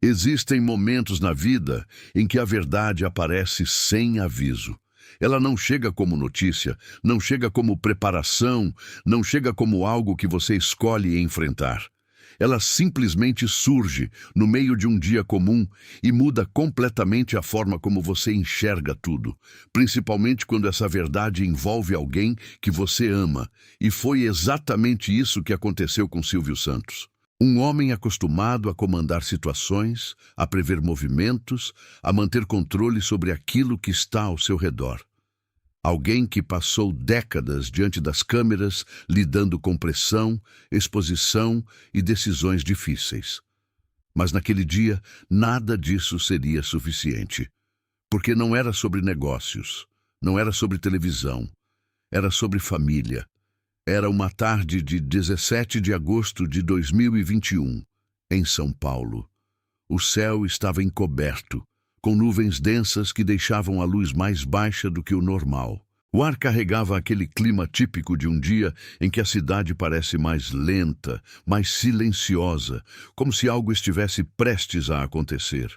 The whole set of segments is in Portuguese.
Existem momentos na vida em que a verdade aparece sem aviso. Ela não chega como notícia, não chega como preparação, não chega como algo que você escolhe enfrentar. Ela simplesmente surge no meio de um dia comum e muda completamente a forma como você enxerga tudo, principalmente quando essa verdade envolve alguém que você ama. E foi exatamente isso que aconteceu com Silvio Santos. Um homem acostumado a comandar situações, a prever movimentos, a manter controle sobre aquilo que está ao seu redor. Alguém que passou décadas diante das câmeras, lidando com pressão, exposição e decisões difíceis. Mas naquele dia, nada disso seria suficiente. Porque não era sobre negócios, não era sobre televisão, era sobre família. Era uma tarde de 17 de agosto de 2021, em São Paulo. O céu estava encoberto, com nuvens densas que deixavam a luz mais baixa do que o normal. O ar carregava aquele clima típico de um dia em que a cidade parece mais lenta, mais silenciosa, como se algo estivesse prestes a acontecer.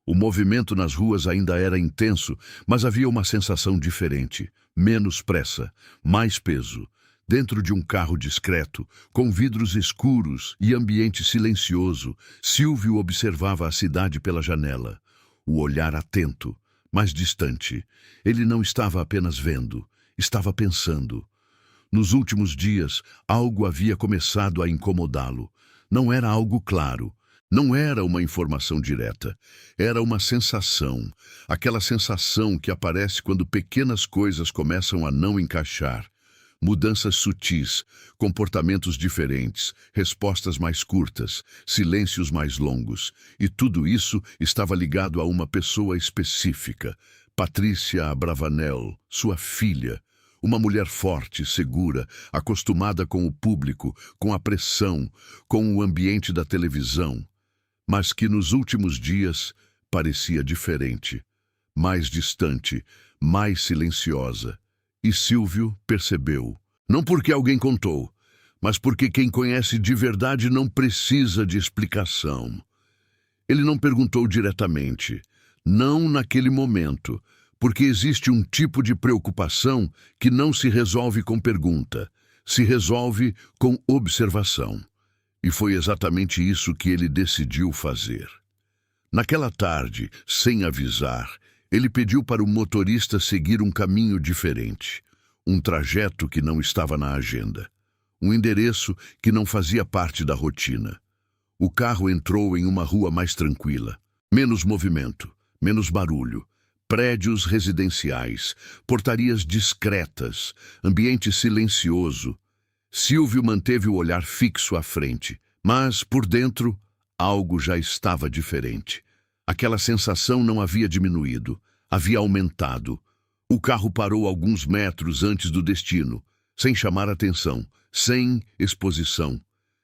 O movimento nas ruas ainda era intenso, mas havia uma sensação diferente. Menos pressa, mais peso. Dentro de um carro discreto, com vidros escuros e ambiente silencioso, Silvio observava a cidade pela janela. O olhar atento, mas distante. Ele não estava apenas vendo, estava pensando. Nos últimos dias, algo havia começado a incomodá-lo. Não era algo claro. Não era uma informação direta. Era uma sensação. Aquela sensação que aparece quando pequenas coisas começam a não encaixar. Mudanças sutis, comportamentos diferentes, respostas mais curtas, silêncios mais longos. E tudo isso estava ligado a uma pessoa específica, Patrícia Abravanel, sua filha. Uma mulher forte, segura, acostumada com o público, com a pressão, com o ambiente da televisão. Mas que nos últimos dias parecia diferente, mais distante, mais silenciosa. E Silvio percebeu, não porque alguém contou, mas porque quem conhece de verdade não precisa de explicação. Ele não perguntou diretamente, não naquele momento, porque existe um tipo de preocupação que não se resolve com pergunta, se resolve com observação. E foi exatamente isso que ele decidiu fazer. Naquela tarde, sem avisar, ele pediu para o motorista seguir um caminho diferente, um trajeto que não estava na agenda, um endereço que não fazia parte da rotina. O carro entrou em uma rua mais tranquila, menos movimento, menos barulho, prédios residenciais, portarias discretas, ambiente silencioso. Silvio manteve o olhar fixo à frente, mas, por dentro, algo já estava diferente. Aquela sensação não havia diminuído, havia aumentado. O carro parou alguns metros antes do destino, sem chamar atenção, sem exposição.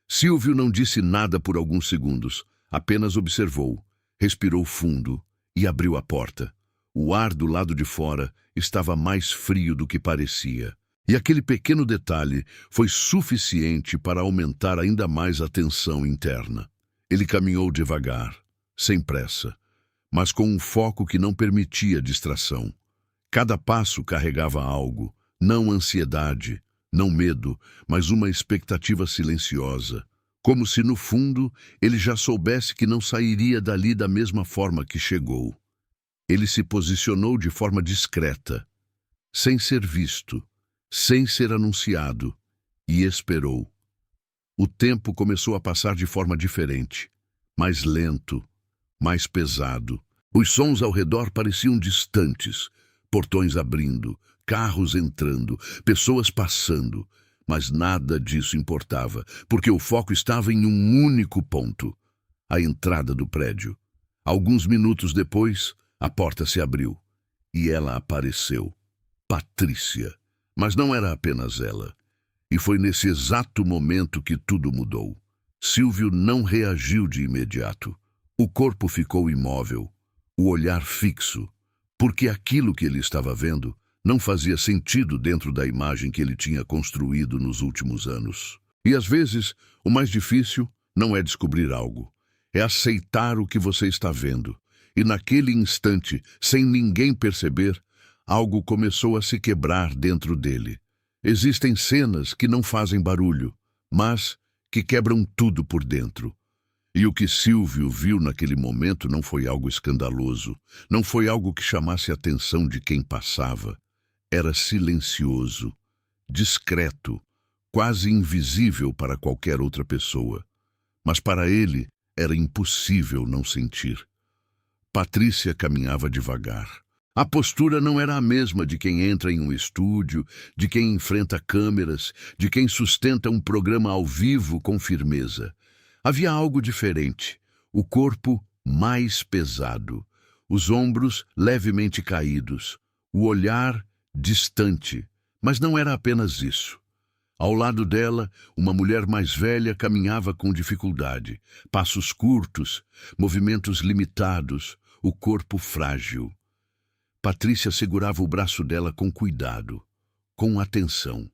Silvio não disse nada por alguns segundos, apenas observou, respirou fundo e abriu a porta. O ar do lado de fora estava mais frio do que parecia. E aquele pequeno detalhe foi suficiente para aumentar ainda mais a tensão interna. Ele caminhou devagar, sem pressa, mas com um foco que não permitia distração. Cada passo carregava algo, não ansiedade, não medo, mas uma expectativa silenciosa. Como se, no fundo, ele já soubesse que não sairia dali da mesma forma que chegou. Ele se posicionou de forma discreta, sem ser visto, sem ser anunciado, e esperou. O tempo começou a passar de forma diferente, mais lento, mais pesado. Os sons ao redor pareciam distantes, portões abrindo, carros entrando, pessoas passando, mas nada disso importava, porque o foco estava em um único ponto, a entrada do prédio. Alguns minutos depois, a porta se abriu, e ela apareceu, Patrícia. Mas não era apenas ela. E foi nesse exato momento que tudo mudou. Silvio não reagiu de imediato. O corpo ficou imóvel, o olhar fixo, porque aquilo que ele estava vendo não fazia sentido dentro da imagem que ele tinha construído nos últimos anos. E às vezes, o mais difícil não é descobrir algo, é aceitar o que você está vendo. E naquele instante, sem ninguém perceber, algo começou a se quebrar dentro dele. Existem cenas que não fazem barulho, mas que quebram tudo por dentro. E o que Silvio viu naquele momento não foi algo escandaloso, não foi algo que chamasse a atenção de quem passava. Era silencioso, discreto, quase invisível para qualquer outra pessoa. Mas para ele era impossível não sentir. Patrícia caminhava devagar. A postura não era a mesma de quem entra em um estúdio, de quem enfrenta câmeras, de quem sustenta um programa ao vivo com firmeza. Havia algo diferente. O corpo mais pesado, os ombros levemente caídos, o olhar distante. Mas não era apenas isso. Ao lado dela, uma mulher mais velha caminhava com dificuldade, passos curtos, movimentos limitados, o corpo frágil. Patrícia segurava o braço dela com cuidado, com atenção,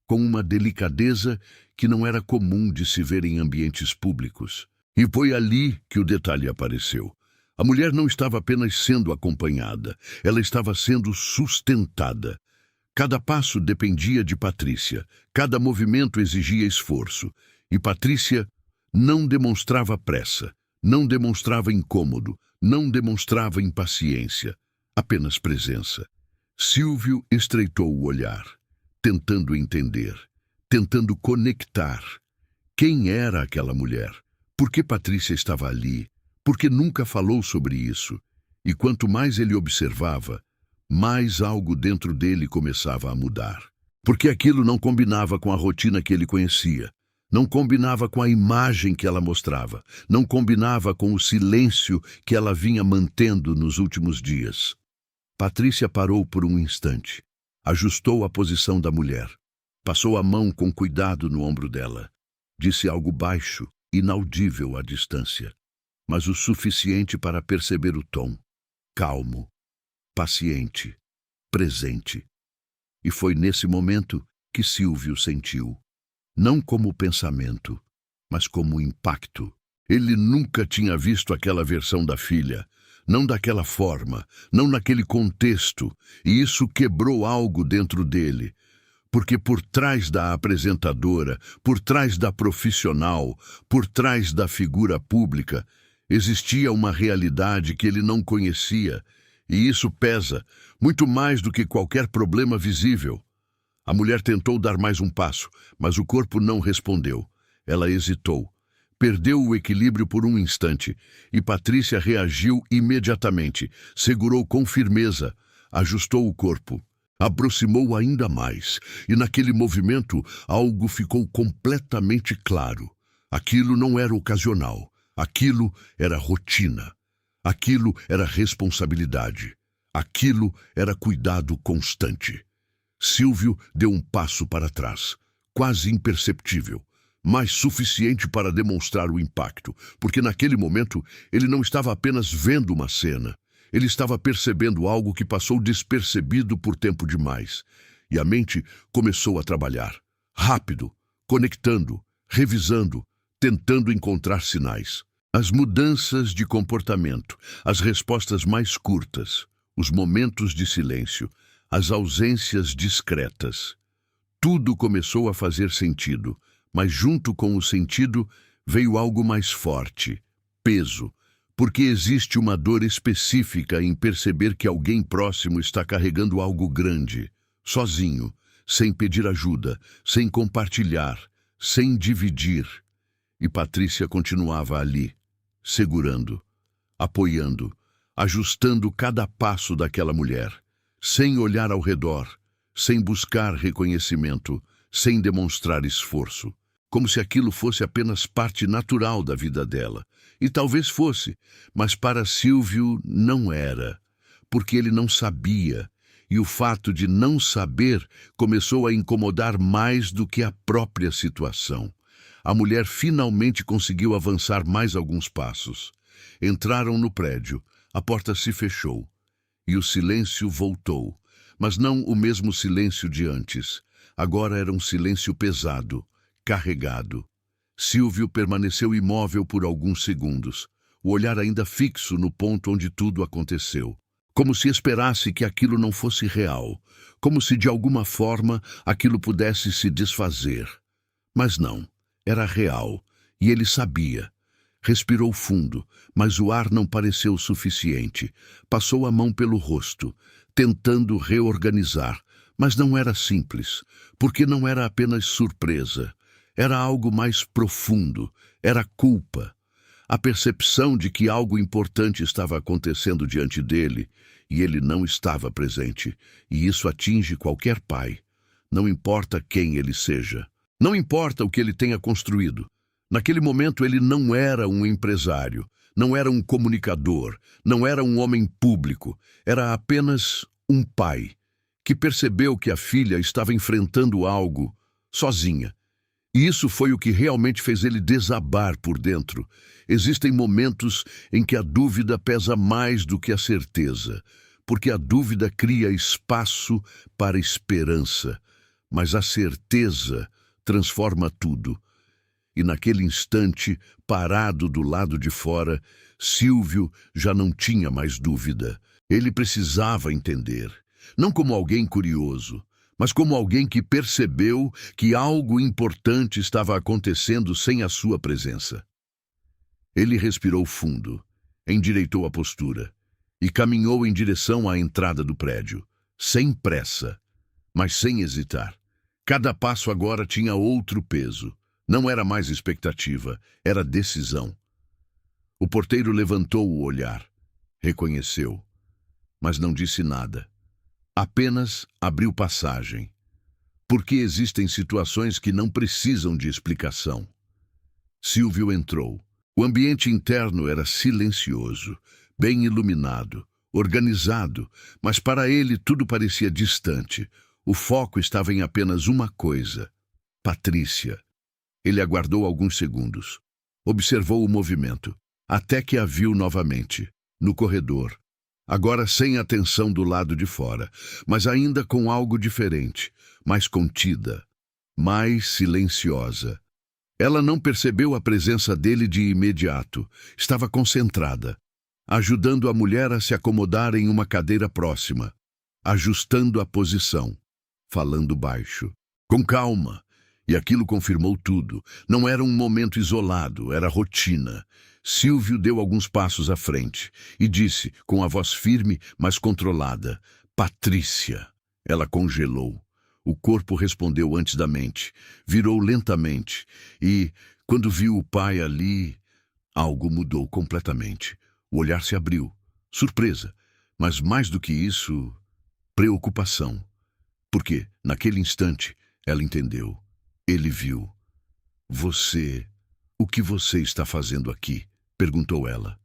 com uma delicadeza que não era comum de se ver em ambientes públicos. E foi ali que o detalhe apareceu. A mulher não estava apenas sendo acompanhada, ela estava sendo sustentada. Cada passo dependia de Patrícia, cada movimento exigia esforço, e Patrícia não demonstrava pressa, não demonstrava incômodo, não demonstrava impaciência. Apenas presença. Silvio estreitou o olhar, tentando entender, tentando conectar. Quem era aquela mulher? Por que Patrícia estava ali? Por que nunca falou sobre isso? E quanto mais ele observava, mais algo dentro dele começava a mudar. Porque aquilo não combinava com a rotina que ele conhecia. Não combinava com a imagem que ela mostrava. Não combinava com o silêncio que ela vinha mantendo nos últimos dias. Patrícia parou por um instante. Ajustou a posição da mulher. Passou a mão com cuidado no ombro dela. Disse algo baixo, inaudível à distância, mas o suficiente para perceber o tom. Calmo, paciente, presente. E foi nesse momento que Silvio sentiu. Não como pensamento, mas como impacto. Ele nunca tinha visto aquela versão da filha. Não daquela forma, não naquele contexto, e isso quebrou algo dentro dele. Porque por trás da apresentadora, por trás da profissional, por trás da figura pública, existia uma realidade que ele não conhecia, e isso pesa, muito mais do que qualquer problema visível. A mulher tentou dar mais um passo, mas o corpo não respondeu. Ela hesitou. Perdeu o equilíbrio por um instante, e Patrícia reagiu imediatamente, segurou com firmeza, ajustou o corpo, aproximou ainda mais, e naquele movimento algo ficou completamente claro. Aquilo não era ocasional, aquilo era rotina, aquilo era responsabilidade, aquilo era cuidado constante. Silvio deu um passo para trás, quase imperceptível, mas suficiente para demonstrar o impacto, porque naquele momento ele não estava apenas vendo uma cena, ele estava percebendo algo que passou despercebido por tempo demais. E a mente começou a trabalhar, rápido, conectando, revisando, tentando encontrar sinais. As mudanças de comportamento, as respostas mais curtas, os momentos de silêncio, as ausências discretas. Tudo começou a fazer sentido. Mas junto com o sentido veio algo mais forte, peso, porque existe uma dor específica em perceber que alguém próximo está carregando algo grande, sozinho, sem pedir ajuda, sem compartilhar, sem dividir. E Patrícia continuava ali, segurando, apoiando, ajustando cada passo daquela mulher, sem olhar ao redor, sem buscar reconhecimento, sem demonstrar esforço, como se aquilo fosse apenas parte natural da vida dela. E talvez fosse, mas para Silvio não era, porque ele não sabia, e o fato de não saber começou a incomodar mais do que a própria situação. A mulher finalmente conseguiu avançar mais alguns passos. Entraram no prédio, a porta se fechou, e o silêncio voltou, mas não o mesmo silêncio de antes. Agora era um silêncio pesado, carregado. Silvio permaneceu imóvel por alguns segundos, o olhar ainda fixo no ponto onde tudo aconteceu, como se esperasse que aquilo não fosse real, como se de alguma forma aquilo pudesse se desfazer. Mas não, era real, e ele sabia. Respirou fundo, mas o ar não pareceu suficiente. Passou a mão pelo rosto, tentando reorganizar, mas não era simples, porque não era apenas surpresa. Era algo mais profundo, era culpa. A percepção de que algo importante estava acontecendo diante dele, e ele não estava presente, e isso atinge qualquer pai. Não importa quem ele seja, não importa o que ele tenha construído. Naquele momento ele não era um empresário, não era um comunicador, não era um homem público, era apenas um pai, que percebeu que a filha estava enfrentando algo sozinha. E isso foi o que realmente fez ele desabar por dentro. Existem momentos em que a dúvida pesa mais do que a certeza, porque a dúvida cria espaço para esperança, mas a certeza transforma tudo. E naquele instante, parado do lado de fora, Silvio já não tinha mais dúvida. Ele precisava entender, não como alguém curioso, mas como alguém que percebeu que algo importante estava acontecendo sem a sua presença. Ele respirou fundo, endireitou a postura e caminhou em direção à entrada do prédio, sem pressa, mas sem hesitar. Cada passo agora tinha outro peso. Não era mais expectativa, era decisão. O porteiro levantou o olhar, reconheceu, mas não disse nada. Apenas abriu passagem. Porque existem situações que não precisam de explicação. Silvio entrou. O ambiente interno era silencioso, bem iluminado, organizado, mas para ele tudo parecia distante. O foco estava em apenas uma coisa: Patrícia. Ele aguardou alguns segundos. Observou o movimento, até que a viu novamente, no corredor. Agora sem atenção do lado de fora, mas ainda com algo diferente, mais contida, mais silenciosa. Ela não percebeu a presença dele de imediato. Estava concentrada, ajudando a mulher a se acomodar em uma cadeira próxima, ajustando a posição, falando baixo, com calma. E aquilo confirmou tudo. Não era um momento isolado, era rotina. Silvio deu alguns passos à frente e disse, com a voz firme, mas controlada, Patrícia. Ela congelou. O corpo respondeu antes da mente. Virou lentamente e, quando viu o pai ali, algo mudou completamente. O olhar se abriu. Surpresa, mas mais do que isso, preocupação. Porque, naquele instante, ela entendeu. Ele viu. O que você está fazendo aqui? Perguntou ela.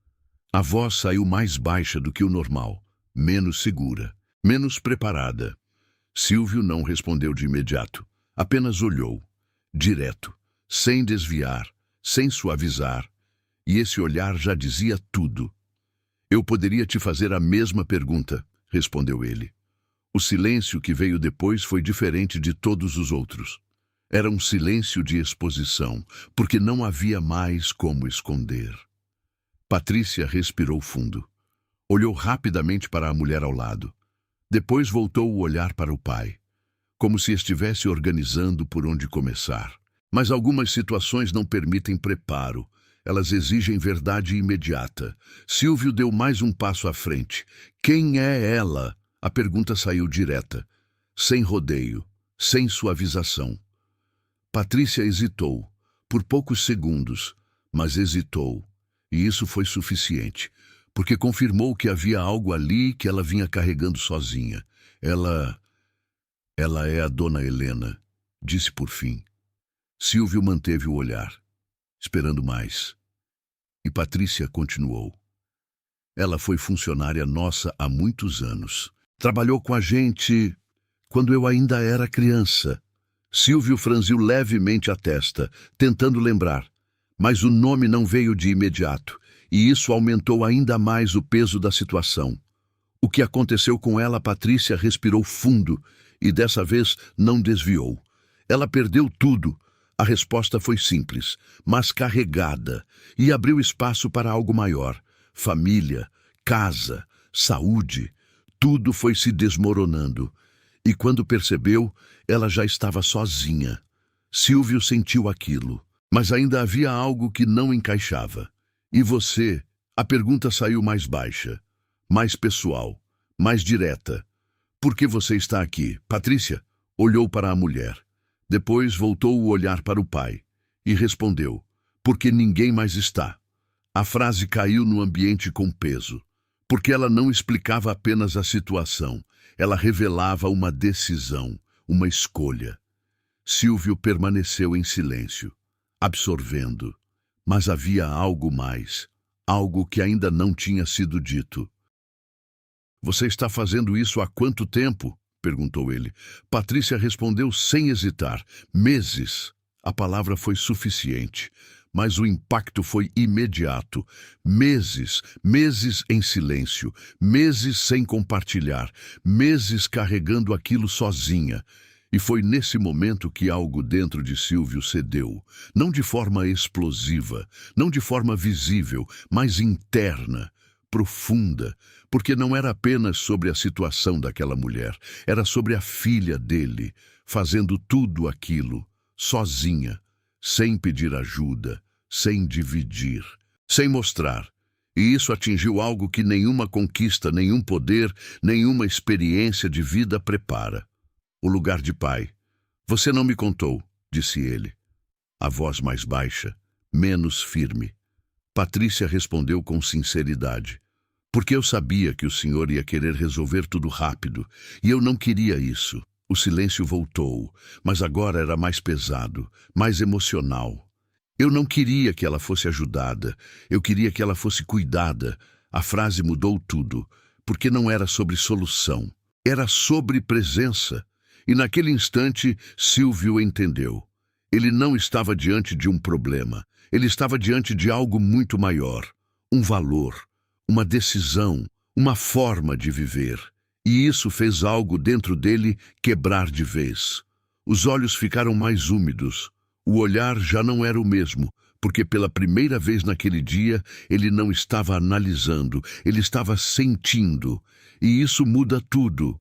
A voz saiu mais baixa do que o normal, menos segura, menos preparada. Silvio não respondeu de imediato, apenas olhou, direto, sem desviar, sem suavizar, e esse olhar já dizia tudo. Eu poderia te fazer a mesma pergunta, respondeu ele. O silêncio que veio depois foi diferente de todos os outros. Era um silêncio de exposição, porque não havia mais como esconder. Patrícia respirou fundo. Olhou rapidamente para a mulher ao lado. Depois voltou o olhar para o pai, como se estivesse organizando por onde começar. Mas algumas situações não permitem preparo. Elas exigem verdade imediata. Silvio deu mais um passo à frente. Quem é ela? A pergunta saiu direta, sem rodeio, sem suavização. Patrícia hesitou, por poucos segundos, mas hesitou, e isso foi suficiente, porque confirmou que havia algo ali que ela vinha carregando sozinha. Ela é a dona Helena, disse por fim. Silvio manteve o olhar, esperando mais, e Patrícia continuou. Ela foi funcionária nossa há muitos anos. Trabalhou com a gente quando eu ainda era criança. Silvio franziu levemente a testa, tentando lembrar, mas o nome não veio de imediato, e isso aumentou ainda mais o peso da situação. O que aconteceu com ela, Patrícia respirou fundo, e dessa vez não desviou. Ela perdeu tudo, A resposta foi simples, mas carregada, e abriu espaço para algo maior. Família, casa, saúde, tudo foi se desmoronando. E quando percebeu, ela já estava sozinha. Silvio sentiu aquilo, mas ainda havia algo que não encaixava. E você? A pergunta saiu mais baixa, mais pessoal, mais direta. Por que você está aqui? Patrícia olhou para a mulher. Depois voltou o olhar para o pai e respondeu: porque ninguém mais está. A frase caiu no ambiente com peso, porque ela não explicava apenas a situação, ela revelava uma decisão, uma escolha. Silvio permaneceu em silêncio, absorvendo, mas havia algo mais, algo que ainda não tinha sido dito. Você está fazendo isso há quanto tempo? Perguntou ele. Patrícia respondeu sem hesitar. Meses. A palavra foi suficiente, mas o impacto foi imediato. Meses, meses em silêncio, meses sem compartilhar, meses carregando aquilo sozinha. E foi nesse momento que algo dentro de Silvio cedeu, não de forma explosiva, não de forma visível, mas interna, profunda, porque não era apenas sobre a situação daquela mulher, era sobre a filha dele, fazendo tudo aquilo, sozinha, sem pedir ajuda, sem dividir, sem mostrar. E isso atingiu algo que nenhuma conquista, nenhum poder, nenhuma experiência de vida prepara. O lugar de pai. Você não me contou, disse ele. A voz mais baixa, menos firme. Patrícia respondeu com sinceridade. Porque eu sabia que o senhor ia querer resolver tudo rápido, e eu não queria isso. O silêncio voltou, mas agora era mais pesado, mais emocional. Eu não queria que ela fosse ajudada, eu queria que ela fosse cuidada. A frase mudou tudo, porque não era sobre solução, era sobre presença. E naquele instante, Silvio entendeu. Ele não estava diante de um problema, ele estava diante de algo muito maior, um valor, uma decisão, uma forma de viver. E isso fez algo dentro dele quebrar de vez. Os olhos ficaram mais úmidos. O olhar já não era o mesmo, porque pela primeira vez naquele dia ele não estava analisando, ele estava sentindo. E isso muda tudo.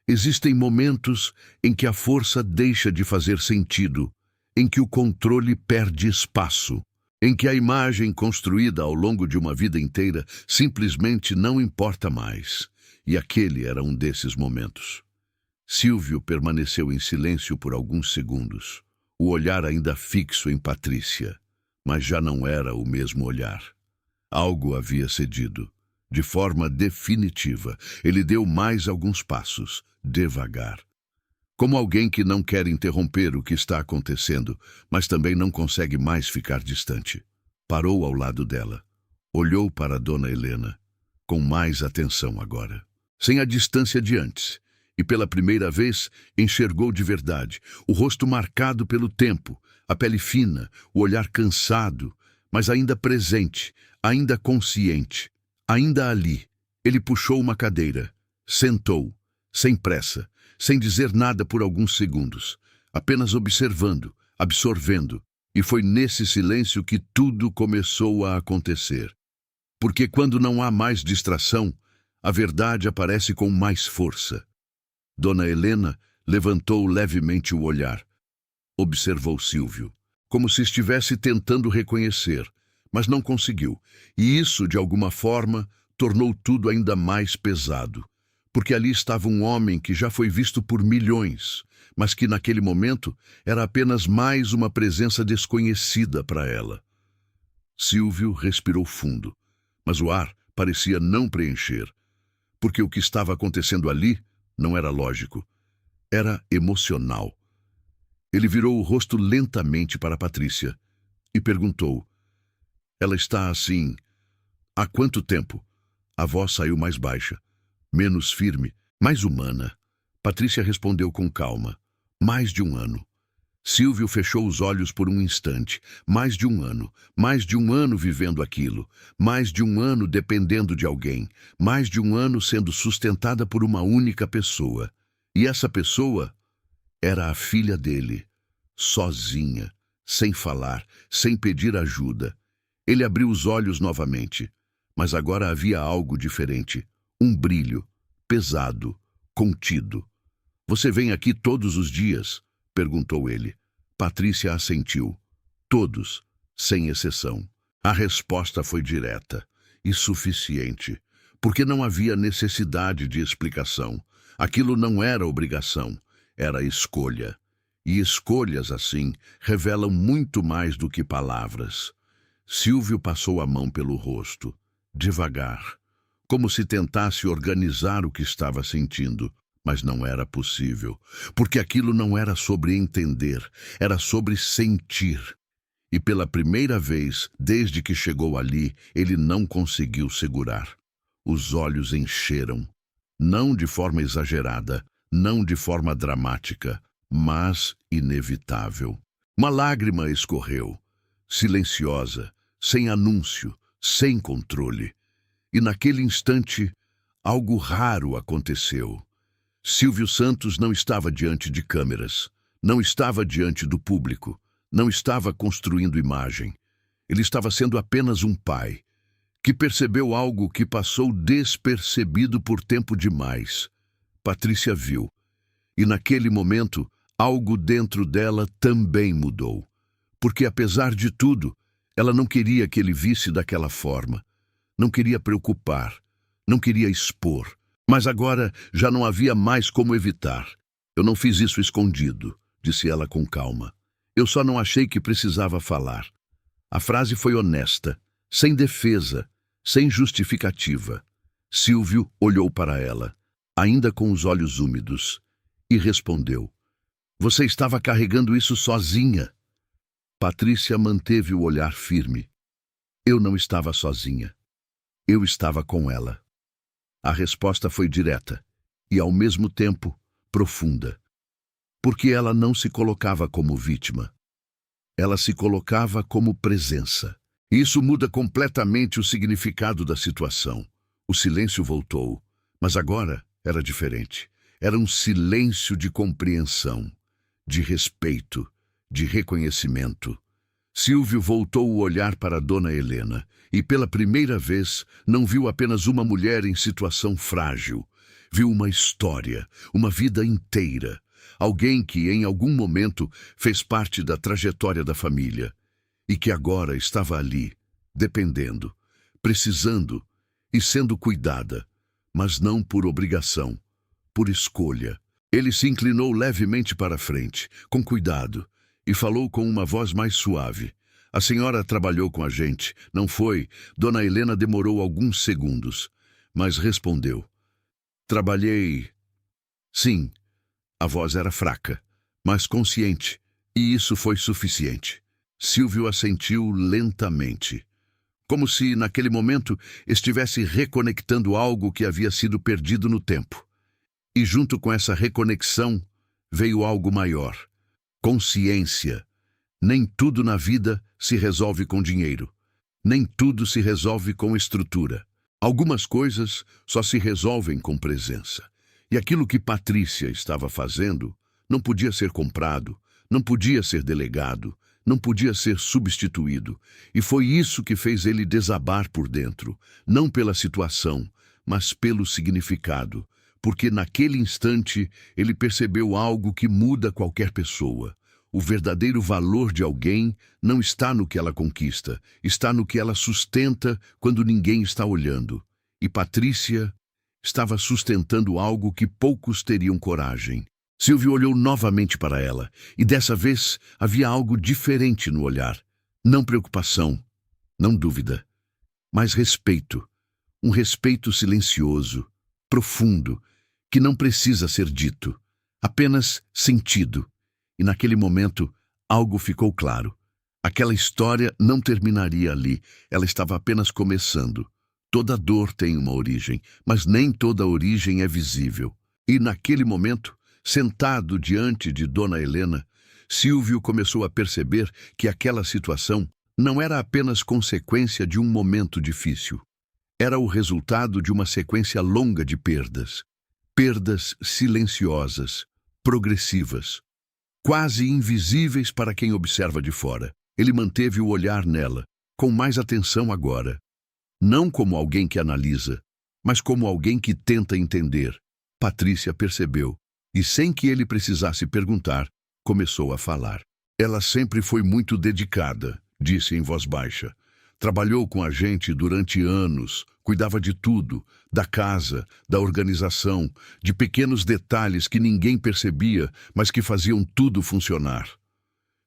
Existem momentos em que a força deixa de fazer sentido, em que o controle perde espaço, em que a imagem construída ao longo de uma vida inteira simplesmente não importa mais. E aquele era um desses momentos. Silvio permaneceu em silêncio por alguns segundos, o olhar ainda fixo em Patrícia, mas já não era o mesmo olhar. Algo havia cedido. De forma definitiva, ele deu mais alguns passos, devagar. Como alguém que não quer interromper o que está acontecendo, mas também não consegue mais ficar distante. Parou ao lado dela. Olhou para Dona Helena, com mais atenção agora. Sem a distância de antes. E pela primeira vez enxergou de verdade, o rosto marcado pelo tempo, a pele fina, o olhar cansado, mas ainda presente, ainda consciente. Ainda ali, ele puxou uma cadeira, sentou, sem pressa, sem dizer nada por alguns segundos, apenas observando, absorvendo, e foi nesse silêncio que tudo começou a acontecer. Porque quando não há mais distração, a verdade aparece com mais força. Dona Helena levantou levemente o olhar. Observou Silvio, como se estivesse tentando reconhecer, mas não conseguiu, e isso, de alguma forma, tornou tudo ainda mais pesado, porque ali estava um homem que já foi visto por milhões, mas que naquele momento era apenas mais uma presença desconhecida para ela. Silvio respirou fundo, mas o ar parecia não preencher, porque o que estava acontecendo ali não era lógico, era emocional. Ele virou o rosto lentamente para Patrícia e perguntou: ela está assim, há quanto tempo? A voz saiu mais baixa, menos firme, mais humana. Patrícia respondeu com calma: mais de um ano. Silvio fechou os olhos por um instante. Mais de um ano vivendo aquilo, mais de um ano dependendo de alguém, mais de um ano sendo sustentada por uma única pessoa. E essa pessoa era a filha dele, sozinha, sem falar, sem pedir ajuda. Ele abriu os olhos novamente, mas agora havia algo diferente, um brilho, pesado, contido. "Você vem aqui todos os dias?" perguntou ele. Patrícia assentiu. Todos, sem exceção. A resposta foi direta e suficiente, porque não havia necessidade de explicação. Aquilo não era obrigação, era escolha. E escolhas, assim, revelam muito mais do que palavras. Silvio passou a mão pelo rosto, devagar, como se tentasse organizar o que estava sentindo, mas não era possível, porque aquilo não era sobre entender, era sobre sentir. E pela primeira vez, desde que chegou ali, ele não conseguiu segurar. Os olhos encheram, não de forma exagerada, não de forma dramática, mas inevitável. Uma lágrima escorreu, silenciosa, sem anúncio, sem controle. E naquele instante, algo raro aconteceu. Silvio Santos não estava diante de câmeras, não estava diante do público, não estava construindo imagem. Ele estava sendo apenas um pai, que percebeu algo que passou despercebido por tempo demais. Patrícia viu, e naquele momento, algo dentro dela também mudou. Porque, apesar de tudo, ela não queria que ele visse daquela forma. Não queria preocupar, não queria expor. Mas agora já não havia mais como evitar. "Eu não fiz isso escondido", disse ela com calma. "Eu só não achei que precisava falar." A frase foi honesta, sem defesa, sem justificativa. Silvio olhou para ela, ainda com os olhos úmidos, e respondeu: "Você estava carregando isso sozinha." Patrícia manteve o olhar firme. "Eu não estava sozinha. Eu estava com ela." A resposta foi direta e, ao mesmo tempo, profunda. Porque ela não se colocava como vítima. Ela se colocava como presença. Isso muda completamente o significado da situação. O silêncio voltou, mas agora era diferente. Era um silêncio de compreensão, de respeito, de reconhecimento. Silvio voltou o olhar para Dona Helena e, pela primeira vez, não viu apenas uma mulher em situação frágil. Viu uma história, uma vida inteira. Alguém que, em algum momento, fez parte da trajetória da família e que agora estava ali, dependendo, precisando e sendo cuidada, mas não por obrigação, por escolha. Ele se inclinou levemente para a frente, com cuidado, e falou com uma voz mais suave. "A senhora trabalhou com a gente, não foi?" Dona Helena demorou alguns segundos, mas respondeu: "Trabalhei." "Sim." A voz era fraca, mas consciente, e isso foi suficiente. Silvio assentiu lentamente, como se, naquele momento, estivesse reconectando algo que havia sido perdido no tempo. E junto com essa reconexão veio algo maior: consciência. Nem tudo na vida se resolve com dinheiro. Nem tudo se resolve com estrutura. Algumas coisas só se resolvem com presença. E aquilo que Patrícia estava fazendo não podia ser comprado, não podia ser delegado, não podia ser substituído. E foi isso que fez ele desabar por dentro, não pela situação, mas pelo significado. Porque naquele instante ele percebeu algo que muda qualquer pessoa. O verdadeiro valor de alguém não está no que ela conquista, está no que ela sustenta quando ninguém está olhando. E Patrícia estava sustentando algo que poucos teriam coragem. Silvio olhou novamente para ela, e dessa vez havia algo diferente no olhar. Não preocupação, não dúvida, mas respeito. Um respeito silencioso, profundo, que não precisa ser dito, apenas sentido. E naquele momento, algo ficou claro. Aquela história não terminaria ali, ela estava apenas começando. Toda dor tem uma origem, mas nem toda origem é visível. E naquele momento, sentado diante de Dona Helena, Silvio começou a perceber que aquela situação não era apenas consequência de um momento difícil. Era o resultado de uma sequência longa de perdas. Perdas silenciosas, progressivas. quase invisíveis para quem observa de fora. Ele manteve o olhar nela, com mais atenção agora. Não como alguém que analisa, mas como alguém que tenta entender. Patrícia percebeu, e sem que ele precisasse perguntar, começou a falar. Ela sempre foi muito dedicada, disse em voz baixa. Trabalhou com a gente durante anos, cuidava de tudo, da casa, da organização, de pequenos detalhes que ninguém percebia, mas que faziam tudo funcionar.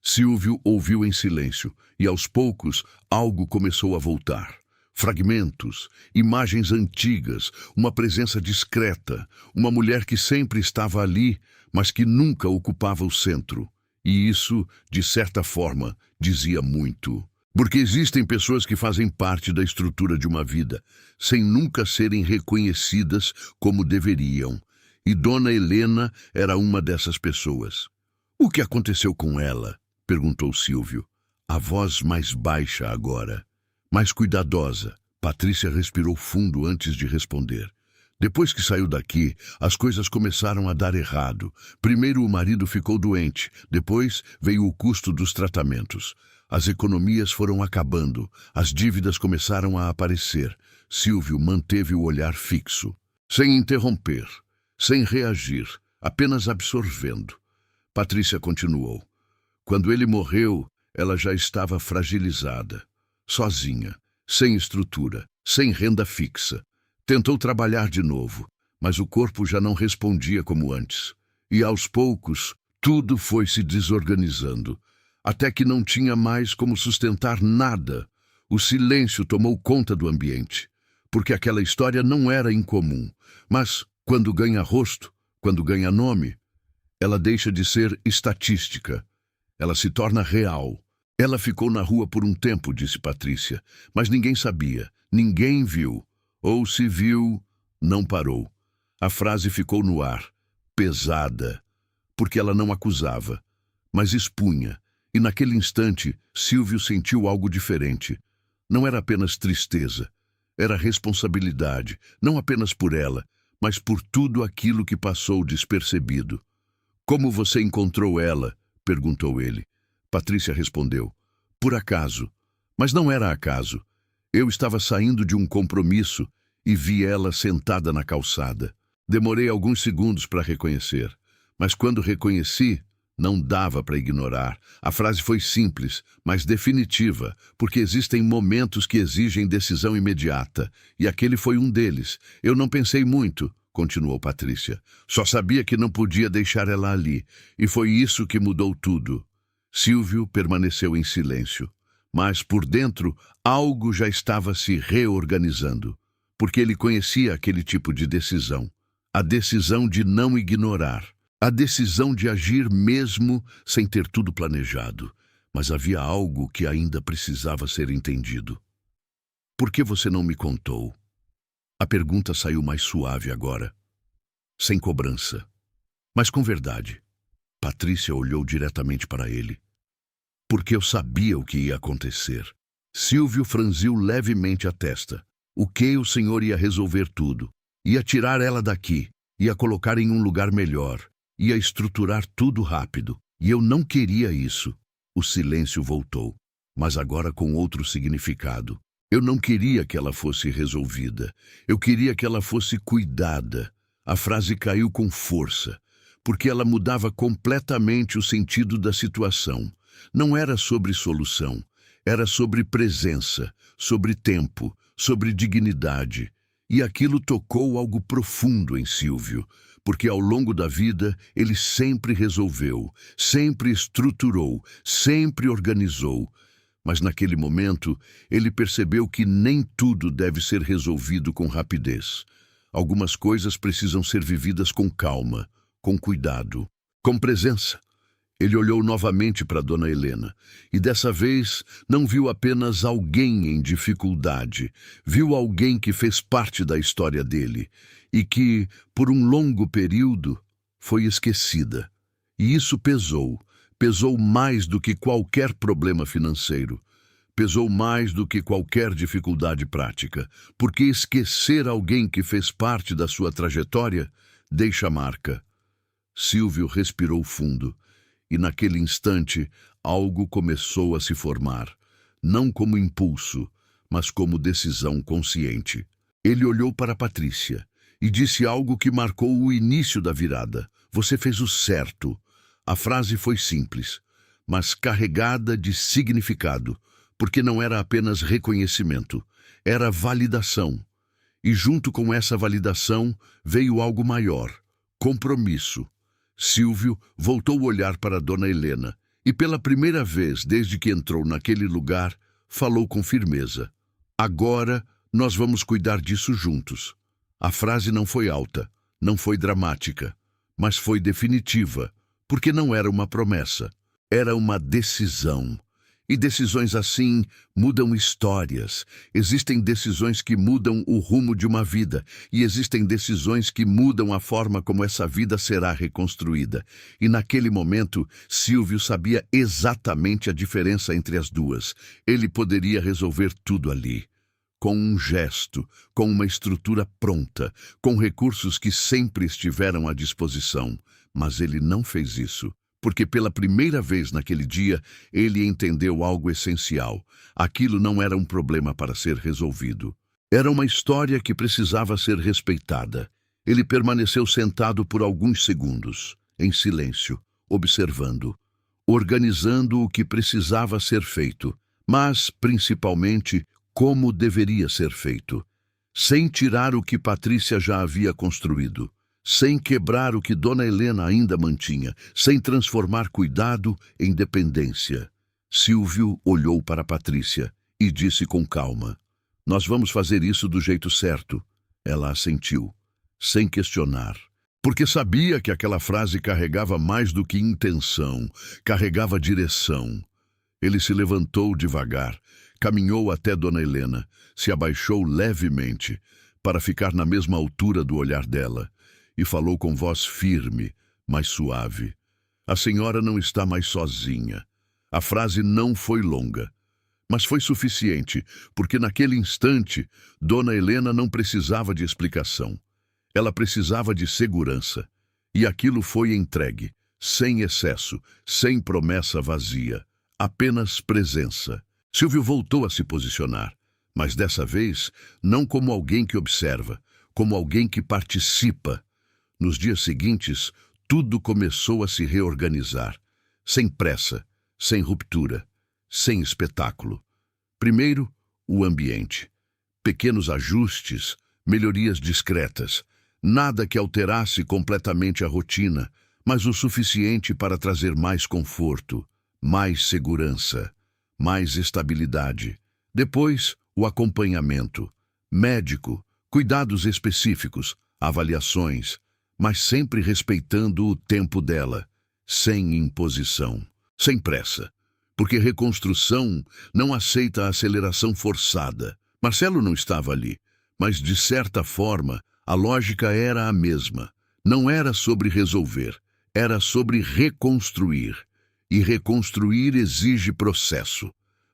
Silvio ouviu em silêncio, e aos poucos algo começou a voltar. Fragmentos, imagens antigas, uma presença discreta, uma mulher que sempre estava ali, mas que nunca ocupava o centro. E isso, de certa forma, dizia muito. Porque existem pessoas que fazem parte da estrutura de uma vida, sem nunca serem reconhecidas como deveriam. E Dona Helena era uma dessas pessoas. "O que aconteceu com ela?" perguntou Silvio. A voz mais baixa agora, mais cuidadosa. Patrícia respirou fundo antes de responder. Depois que saiu daqui, as coisas começaram a dar errado. Primeiro o marido ficou doente, depois veio o custo dos tratamentos. As economias foram acabando, as dívidas começaram a aparecer. Silvio manteve o olhar fixo, sem interromper, sem reagir, apenas absorvendo. Patrícia continuou. Quando ele morreu, ela já estava fragilizada, sozinha, sem estrutura, sem renda fixa. Tentou trabalhar de novo, mas o corpo já não respondia como antes. E aos poucos, tudo foi se desorganizando, até que não tinha mais como sustentar nada. O silêncio tomou conta do ambiente, porque aquela história não era incomum. Mas, quando ganha rosto, quando ganha nome, ela deixa de ser estatística. Ela se torna real. Ela ficou na rua por um tempo, disse Patrícia, mas ninguém sabia, ninguém viu. Ou se viu, não parou. A frase ficou no ar, pesada, porque ela não acusava, mas expunha. E naquele instante, Silvio sentiu algo diferente. Não era apenas tristeza, era responsabilidade, não apenas por ela, mas por tudo aquilo que passou despercebido. "Como você encontrou ela?" perguntou ele. Patrícia respondeu. "Por acaso." Mas não era acaso. Eu estava saindo de um compromisso e vi ela sentada na calçada. Demorei alguns segundos para reconhecer, mas quando reconheci, não dava para ignorar. A frase foi simples, mas definitiva, porque existem momentos que exigem decisão imediata, e aquele foi um deles. Eu não pensei muito, continuou Patrícia. Só sabia que não podia deixar ela ali, e foi isso que mudou tudo. Silvio permaneceu em silêncio, mas por dentro algo já estava se reorganizando, porque ele conhecia aquele tipo de decisão, a decisão de não ignorar, a decisão de agir mesmo sem ter tudo planejado. Mas havia algo que ainda precisava ser entendido. "Por que você não me contou?" A pergunta saiu mais suave agora, sem cobrança, mas com verdade. Patrícia olhou diretamente para ele. "Porque eu sabia o que ia acontecer." Silvio franziu levemente a testa. O que o senhor ia resolver tudo? Ia tirar ela daqui, ia colocar em um lugar melhor, ia estruturar tudo rápido. E eu não queria isso. O silêncio voltou, mas agora com outro significado. Eu não queria que ela fosse resolvida. Eu queria que ela fosse cuidada. A frase caiu com força, porque ela mudava completamente o sentido da situação. Não era sobre solução, era sobre presença, sobre tempo, sobre dignidade. E aquilo tocou algo profundo em Silvio, porque ao longo da vida ele sempre resolveu, sempre estruturou, sempre organizou. Mas naquele momento ele percebeu que nem tudo deve ser resolvido com rapidez. Algumas coisas precisam ser vividas com calma, com cuidado, com presença. Ele olhou novamente para Dona Helena, e dessa vez não viu apenas alguém em dificuldade, viu alguém que fez parte da história dele, e que, por um longo período, foi esquecida. E isso pesou mais do que qualquer problema financeiro, pesou mais do que qualquer dificuldade prática, porque esquecer alguém que fez parte da sua trajetória deixa marca. Silvio respirou fundo, E naquele instante, algo começou a se formar, não como impulso, mas como decisão consciente. Ele olhou para Patrícia e disse algo que marcou o início da virada. Você fez o certo. A frase foi simples, mas carregada de significado, porque não era apenas reconhecimento, era validação. E junto com essa validação veio algo maior, compromisso. Silvio voltou a olhar para Dona Helena e pela primeira vez desde que entrou naquele lugar, falou com firmeza. Agora nós vamos cuidar disso juntos. A frase não foi alta, não foi dramática, mas foi definitiva, porque não era uma promessa, era uma decisão. E decisões assim mudam histórias. Existem decisões que mudam o rumo de uma vida, e existem decisões que mudam a forma como essa vida será reconstruída. E naquele momento, Silvio sabia exatamente a diferença entre as duas. Ele poderia resolver tudo ali, com um gesto, com uma estrutura pronta, com recursos que sempre estiveram à disposição. Mas ele não fez isso. Porque pela primeira vez naquele dia, ele entendeu algo essencial. Aquilo não era um problema para ser resolvido. Era uma história que precisava ser respeitada. Ele permaneceu sentado por alguns segundos, em silêncio, observando, organizando o que precisava ser feito, mas, principalmente, como deveria ser feito, sem tirar o que Patrícia já havia construído, sem quebrar o que Dona Helena ainda mantinha, sem transformar cuidado em dependência. Silvio olhou para Patrícia e disse com calma, nós vamos fazer isso do jeito certo. Ela assentiu, sem questionar, porque sabia que aquela frase carregava mais do que intenção, carregava direção. Ele se levantou devagar, caminhou até Dona Helena, se abaixou levemente, para ficar na mesma altura do olhar dela, e falou com voz firme, mas suave. A senhora não está mais sozinha. A frase não foi longa, mas foi suficiente, porque naquele instante, Dona Helena não precisava de explicação. Ela precisava de segurança. E aquilo foi entregue, sem excesso, sem promessa vazia, apenas presença. Silvio voltou a se posicionar, mas dessa vez não como alguém que observa, como alguém que participa. Nos dias seguintes, tudo começou a se reorganizar, sem pressa, sem ruptura, sem espetáculo. Primeiro, o ambiente. Pequenos ajustes, melhorias discretas, nada que alterasse completamente a rotina, mas o suficiente para trazer mais conforto, mais segurança, mais estabilidade. Depois, o acompanhamento. Médico, cuidados específicos, avaliações, mas sempre respeitando o tempo dela, sem imposição, sem pressa, porque reconstrução não aceita a aceleração forçada. Marcelo não estava ali, mas de certa forma a lógica era a mesma. Não era sobre resolver, era sobre reconstruir. E reconstruir exige processo.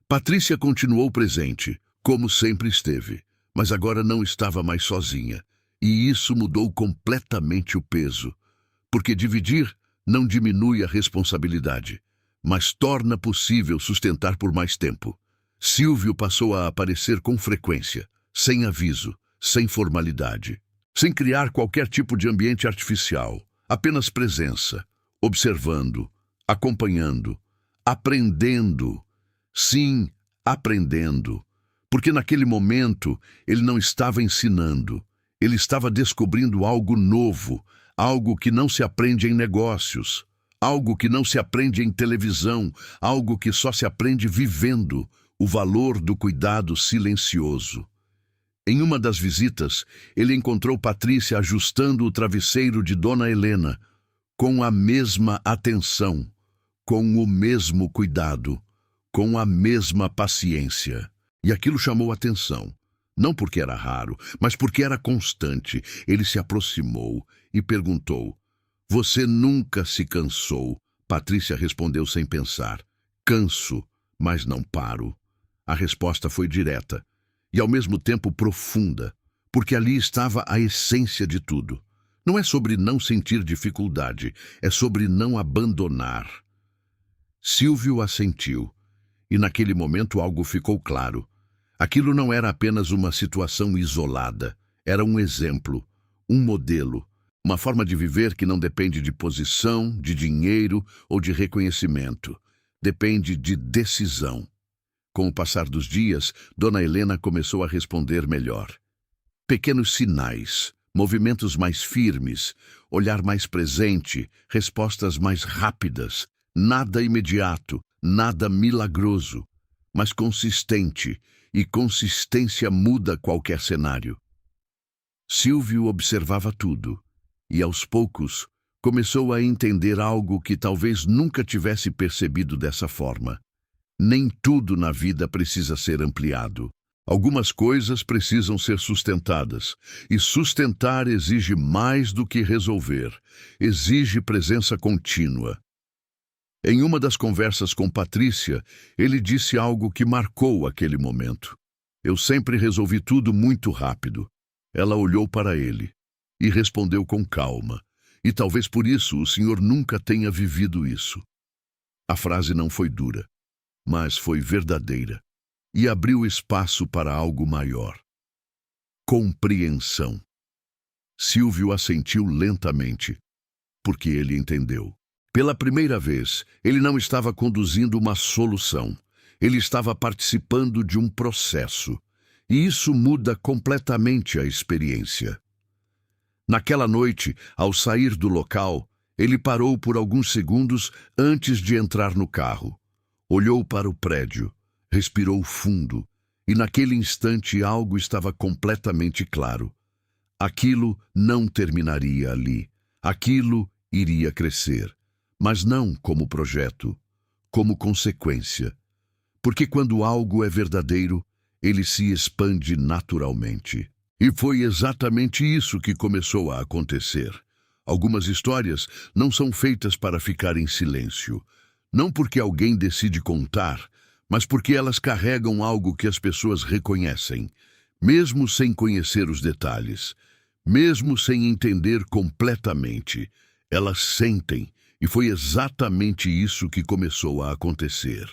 Patrícia continuou presente, como sempre esteve, mas agora não estava mais sozinha. E isso mudou completamente o peso, porque dividir não diminui a responsabilidade, mas torna possível sustentar por mais tempo. Silvio passou a aparecer com frequência, sem aviso, sem formalidade, sem criar qualquer tipo de ambiente artificial, apenas presença, observando, acompanhando, aprendendo. Sim, aprendendo, porque naquele momento ele não estava ensinando. Ele estava descobrindo algo novo, algo que não se aprende em negócios, algo que não se aprende em televisão, algo que só se aprende vivendo, o valor do cuidado silencioso. Em uma das visitas, ele encontrou Patrícia ajustando o travesseiro de Dona Helena, com a mesma atenção, com o mesmo cuidado, com a mesma paciência. E aquilo chamou atenção. Não porque era raro, mas porque era constante. Ele se aproximou e perguntou, você nunca se cansou? Patrícia respondeu sem pensar, canso, mas não paro. A resposta foi direta e ao mesmo tempo profunda, porque ali estava a essência de tudo. Não é sobre não sentir dificuldade, é sobre não abandonar. Silvio assentiu, e naquele momento algo ficou claro. Aquilo não era apenas uma situação isolada, era um exemplo, um modelo, uma forma de viver que não depende de posição, de dinheiro ou de reconhecimento. Depende de decisão. Com o passar dos dias, Dona Helena começou a responder melhor. Pequenos sinais, movimentos mais firmes, olhar mais presente, respostas mais rápidas, nada imediato, nada milagroso, mas consistente, e consistência muda qualquer cenário. Silvio observava tudo, e aos poucos começou a entender algo que talvez nunca tivesse percebido dessa forma. Nem tudo na vida precisa ser ampliado. Algumas coisas precisam ser sustentadas, e sustentar exige mais do que resolver, exige presença contínua. Em uma das conversas com Patrícia, ele disse algo que marcou aquele momento. Eu sempre resolvi tudo muito rápido. Ela olhou para ele e respondeu com calma. E talvez por isso o senhor nunca tenha vivido isso. A frase não foi dura, mas foi verdadeira e abriu espaço para algo maior. Compreensão. Silvio assentiu lentamente, porque ele entendeu. Pela primeira vez, ele não estava conduzindo uma solução. Ele estava participando de um processo. E isso muda completamente a experiência. Naquela noite, ao sair do local, ele parou por alguns segundos antes de entrar no carro. Olhou para o prédio, respirou fundo, e naquele instante algo estava completamente claro. Aquilo não terminaria ali. Aquilo iria crescer. Mas não como projeto, como consequência. Porque quando algo é verdadeiro, ele se expande naturalmente. E foi exatamente isso que começou a acontecer. Algumas histórias não são feitas para ficar em silêncio. Não porque alguém decide contar, mas porque elas carregam algo que as pessoas reconhecem, mesmo sem conhecer os detalhes, mesmo sem entender completamente. Elas sentem. E foi exatamente isso que começou a acontecer.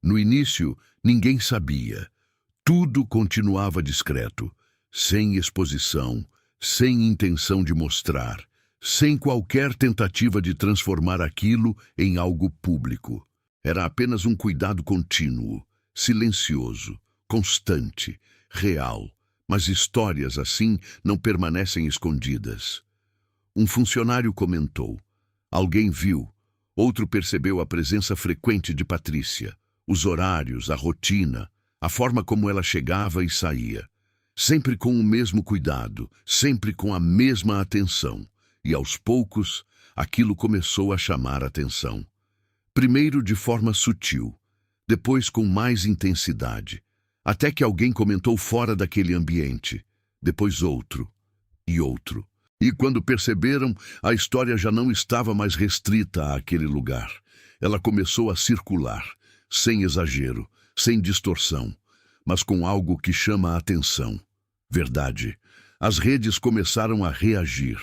No início, ninguém sabia. Tudo continuava discreto, sem exposição, sem intenção de mostrar, sem qualquer tentativa de transformar aquilo em algo público. Era apenas um cuidado contínuo, silencioso, constante, real. Mas histórias assim não permanecem escondidas. Um funcionário comentou. Alguém viu, outro percebeu a presença frequente de Patrícia, os horários, a rotina, a forma como ela chegava e saía. Sempre com o mesmo cuidado, sempre com a mesma atenção. E aos poucos, aquilo começou a chamar a atenção. Primeiro de forma sutil, depois com mais intensidade, até que alguém comentou fora daquele ambiente, depois outro e outro. E quando perceberam, a história já não estava mais restrita àquele lugar. Ela começou a circular, sem exagero, sem distorção, mas com algo que chama a atenção. Verdade. As redes começaram a reagir.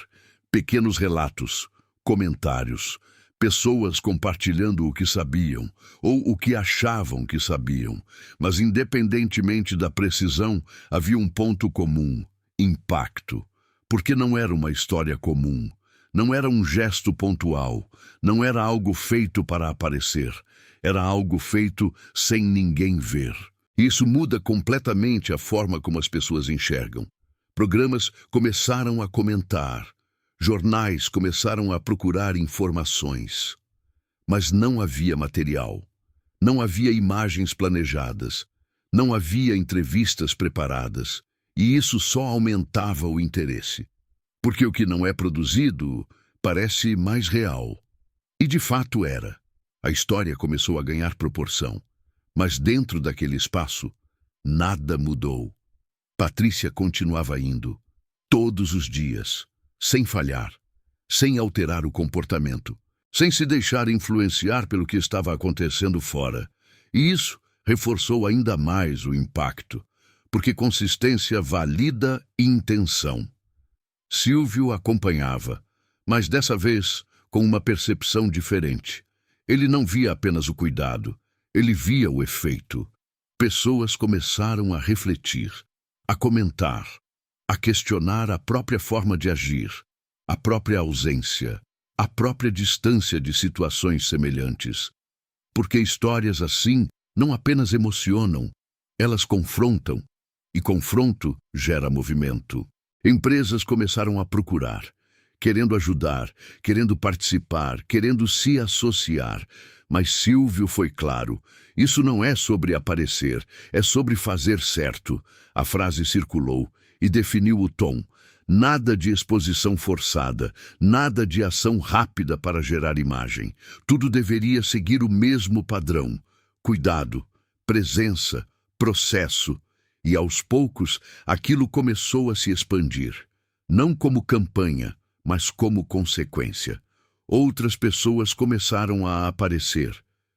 Pequenos relatos, comentários, pessoas compartilhando o que sabiam, ou o que achavam que sabiam. Mas independentemente da precisão, havia um ponto comum: impacto. Porque não era uma história comum, não era um gesto pontual, não era algo feito para aparecer, era algo feito sem ninguém ver. Isso muda completamente a forma como as pessoas enxergam. Programas começaram a comentar, jornais começaram a procurar informações. Mas não havia material, não havia imagens planejadas, não havia entrevistas preparadas. E isso só aumentava o interesse. Porque o que não é produzido parece mais real. E de fato era. A história começou a ganhar proporção. Mas dentro daquele espaço, nada mudou. Patrícia continuava indo, todos os dias, sem falhar, sem alterar o comportamento, sem se deixar influenciar pelo que estava acontecendo fora. E isso reforçou ainda mais o impacto. Porque consistência valida intenção. Silvio acompanhava, mas dessa vez com uma percepção diferente. Ele não via apenas o cuidado, ele via o efeito. Pessoas começaram a refletir, a comentar, a questionar a própria forma de agir, a própria ausência, a própria distância de situações semelhantes. Porque histórias assim não apenas emocionam, elas confrontam, e confronto gera movimento. Empresas começaram a procurar, querendo ajudar, querendo participar, querendo se associar. Mas Silvio foi claro, isso não é sobre aparecer, é sobre fazer certo. A frase circulou e definiu o tom. Nada de exposição forçada, nada de ação rápida para gerar imagem. Tudo deveria seguir o mesmo padrão. Cuidado, presença, processo. E aos poucos, aquilo começou a se expandir. Não como campanha, mas como consequência. Outras pessoas começaram a aparecer.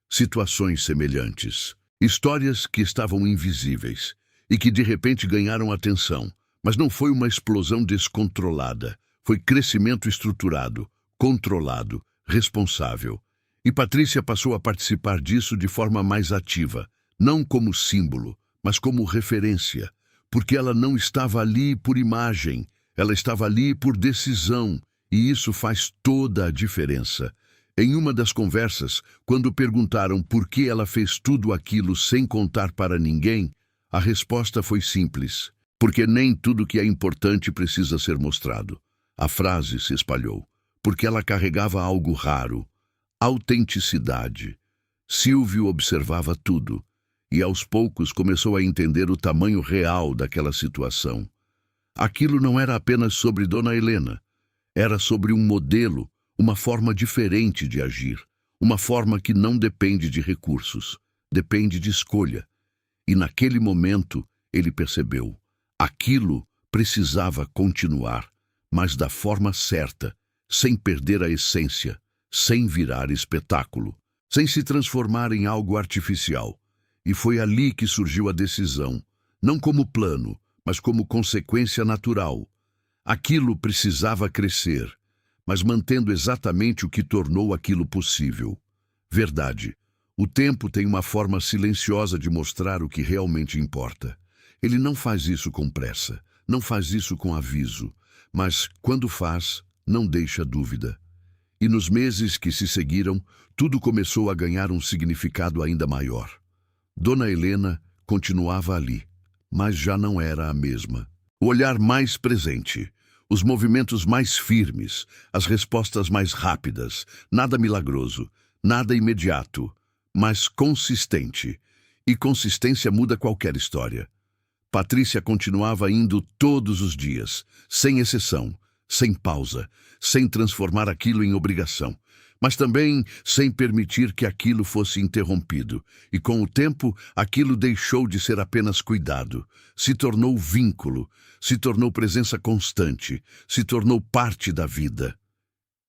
Situações semelhantes. Histórias que estavam invisíveis e que de repente ganharam atenção. Mas não foi uma explosão descontrolada. Foi crescimento estruturado, controlado, responsável. E Patrícia passou a participar disso de forma mais ativa, não como símbolo, mas como referência, porque ela não estava ali por imagem, ela estava ali por decisão, e isso faz toda a diferença. Em uma das conversas, quando perguntaram por que ela fez tudo aquilo sem contar para ninguém, a resposta foi simples. Porque nem tudo que é importante precisa ser mostrado. A frase se espalhou, porque ela carregava algo raro, autenticidade. Silvio observava tudo, e aos poucos começou a entender o tamanho real daquela situação. Aquilo não era apenas sobre Dona Helena, era sobre um modelo, uma forma diferente de agir, uma forma que não depende de recursos, depende de escolha. E naquele momento ele percebeu. Aquilo precisava continuar, mas da forma certa, sem perder a essência, sem virar espetáculo, sem se transformar em algo artificial. E foi ali que surgiu a decisão, não como plano, mas como consequência natural. Aquilo precisava crescer, mas mantendo exatamente o que tornou aquilo possível. Verdade, o tempo tem uma forma silenciosa de mostrar o que realmente importa. Ele não faz isso com pressa, não faz isso com aviso, mas, quando faz, não deixa dúvida. E nos meses que se seguiram, tudo começou a ganhar um significado ainda maior. Dona Helena continuava ali, mas já não era a mesma. O olhar mais presente, os movimentos mais firmes, as respostas mais rápidas, nada milagroso, nada imediato, mas consistente. E consistência muda qualquer história. Patrícia continuava indo todos os dias, sem exceção, sem pausa, sem transformar aquilo em obrigação, mas também sem permitir que aquilo fosse interrompido. E com o tempo, aquilo deixou de ser apenas cuidado, se tornou vínculo, se tornou presença constante, se tornou parte da vida.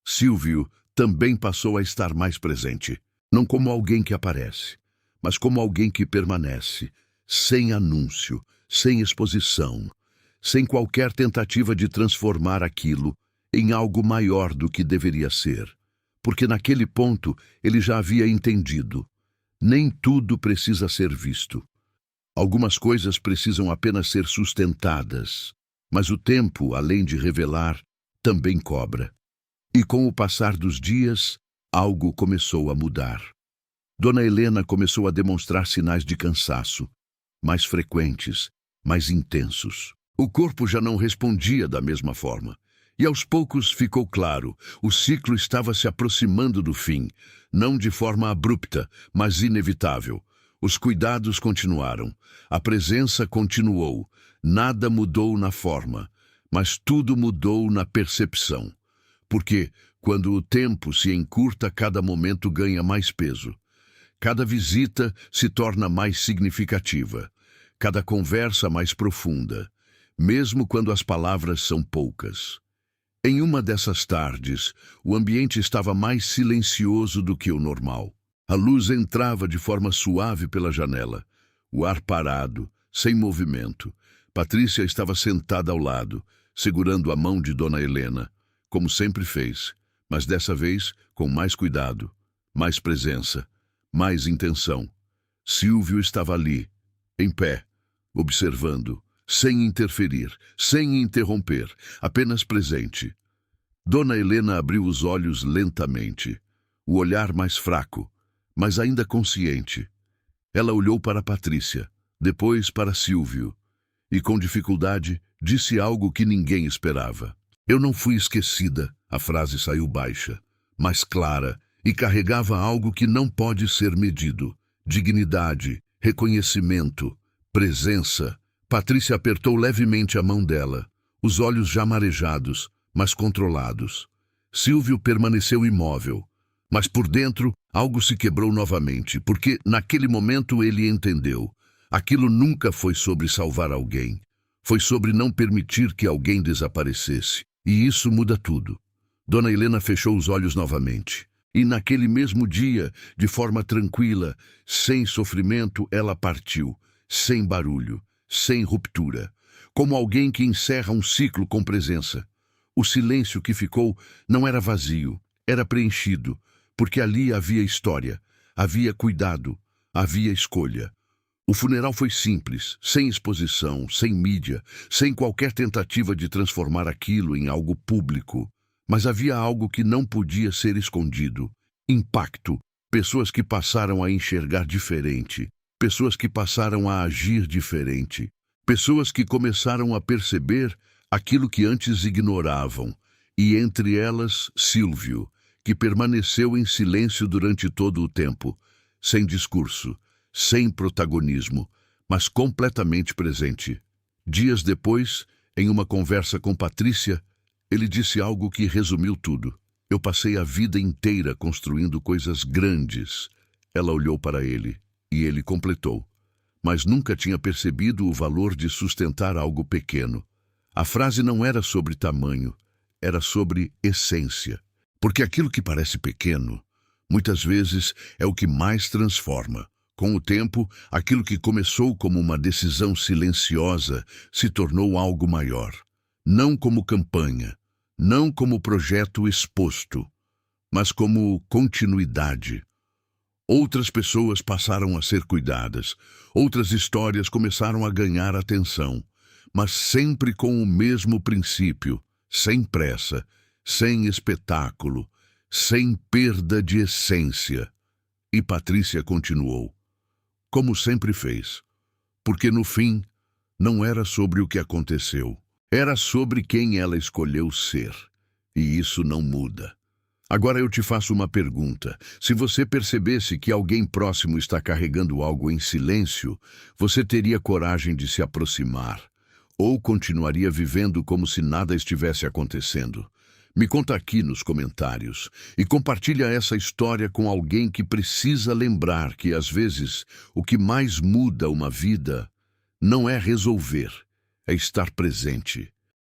Silvio também passou a estar mais presente, não como alguém que aparece, mas como alguém que permanece, sem anúncio, sem exposição, sem qualquer tentativa de transformar aquilo em algo maior do que deveria ser. Porque naquele ponto ele já havia entendido. Nem tudo precisa ser visto. Algumas coisas precisam apenas ser sustentadas, mas o tempo, além de revelar, também cobra. E com o passar dos dias, algo começou a mudar. Dona Helena começou a demonstrar sinais de cansaço, mais frequentes, mais intensos. O corpo já não respondia da mesma forma. E aos poucos ficou claro, o ciclo estava se aproximando do fim, não de forma abrupta, mas inevitável. Os cuidados continuaram, a presença continuou, nada mudou na forma, mas tudo mudou na percepção. Porque, quando o tempo se encurta, cada momento ganha mais peso. Cada visita se torna mais significativa. Cada conversa mais profunda, mesmo quando as palavras são poucas. Em uma dessas tardes, o ambiente estava mais silencioso do que o normal. A luz entrava de forma suave pela janela, o ar parado, sem movimento. Patrícia estava sentada ao lado, segurando a mão de Dona Helena, como sempre fez, mas dessa vez com mais cuidado, mais presença, mais intenção. Silvio estava ali, em pé, observando, sem interferir, sem interromper, apenas presente. Dona Helena abriu os olhos lentamente, o olhar mais fraco, mas ainda consciente. Ela olhou para Patrícia, depois para Silvio, e com dificuldade disse algo que ninguém esperava. Eu não fui esquecida, a frase saiu baixa, mas clara, e carregava algo que não pode ser medido. Dignidade, reconhecimento, presença. Patrícia apertou levemente a mão dela, os olhos já marejados, mas controlados. Silvio permaneceu imóvel, mas por dentro algo se quebrou novamente, porque naquele momento ele entendeu. Aquilo nunca foi sobre salvar alguém. Foi sobre não permitir que alguém desaparecesse. E isso muda tudo. Dona Helena fechou os olhos novamente. E naquele mesmo dia, de forma tranquila, sem sofrimento, ela partiu, sem barulho, sem ruptura, como alguém que encerra um ciclo com presença. O silêncio que ficou não era vazio, era preenchido, porque ali havia história, havia cuidado, havia escolha. O funeral foi simples, sem exposição, sem mídia, sem qualquer tentativa de transformar aquilo em algo público. Mas havia algo que não podia ser escondido. Impacto. Pessoas que passaram a enxergar diferente. Pessoas que passaram a agir diferente. Pessoas que começaram a perceber aquilo que antes ignoravam. E entre elas, Silvio, que permaneceu em silêncio durante todo o tempo, sem discurso, sem protagonismo, mas completamente presente. Dias depois, em uma conversa com Patrícia, ele disse algo que resumiu tudo. Eu passei a vida inteira construindo coisas grandes. Ela olhou para ele, e ele completou. Mas nunca tinha percebido o valor de sustentar algo pequeno. A frase não era sobre tamanho, era sobre essência. Porque aquilo que parece pequeno, muitas vezes é o que mais transforma. Com o tempo, aquilo que começou como uma decisão silenciosa se tornou algo maior. Não como campanha, não como projeto exposto, mas como continuidade. Outras pessoas passaram a ser cuidadas, outras histórias começaram a ganhar atenção, mas sempre com o mesmo princípio, sem pressa, sem espetáculo, sem perda de essência. E Patrícia continuou, como sempre fez, porque no fim não era sobre o que aconteceu. Era sobre quem ela escolheu ser. E isso não muda. Agora eu te faço uma pergunta. Se você percebesse que alguém próximo está carregando algo em silêncio, você teria coragem de se aproximar? Ou continuaria vivendo como se nada estivesse acontecendo? Me conta aqui nos comentários. E compartilha essa história com alguém que precisa lembrar que, às vezes, o que mais muda uma vida não é resolver, é estar presente.